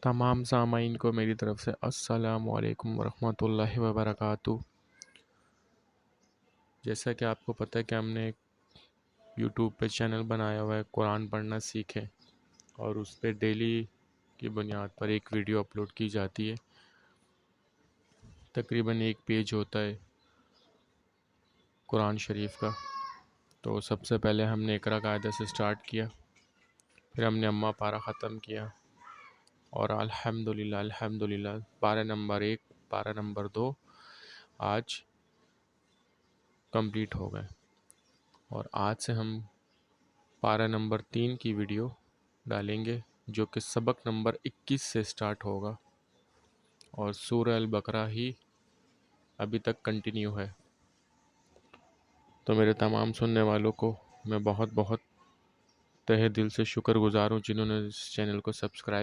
تمام سامعین کو میری طرف سے السلام علیکم ورحمۃ اللہ وبرکاتہ۔ جیسا کہ آپ کو پتہ ہے کہ ہم نے ایک یوٹیوب پہ چینل بنایا ہوا ہے قرآن پڑھنا سیکھیں، اور اس پہ ڈیلی کی بنیاد پر ایک ویڈیو اپلوڈ کی جاتی ہے۔ تقریباً ایک پیج ہوتا ہے قرآن شریف کا۔ تو سب سے پہلے ہم نے اقرا قاعدہ سے سٹارٹ کیا، پھر ہم نے اماں پارہ ختم کیا، اور الحمدللہ پارہ نمبر 1 پارہ نمبر 2 آج کمپلیٹ ہو گئے، اور آج سے ہم پارہ نمبر 3 کی ویڈیو ڈالیں گے جو کہ سبق نمبر 21 سے سٹارٹ ہوگا، اور سورہ البقرہ ہی ابھی تک کنٹینیو ہے۔ تو میرے تمام سننے والوں کو میں بہت تہہ دل سے شکر گزار ہوں جنہوں نے اس چینل کو سبسکرائب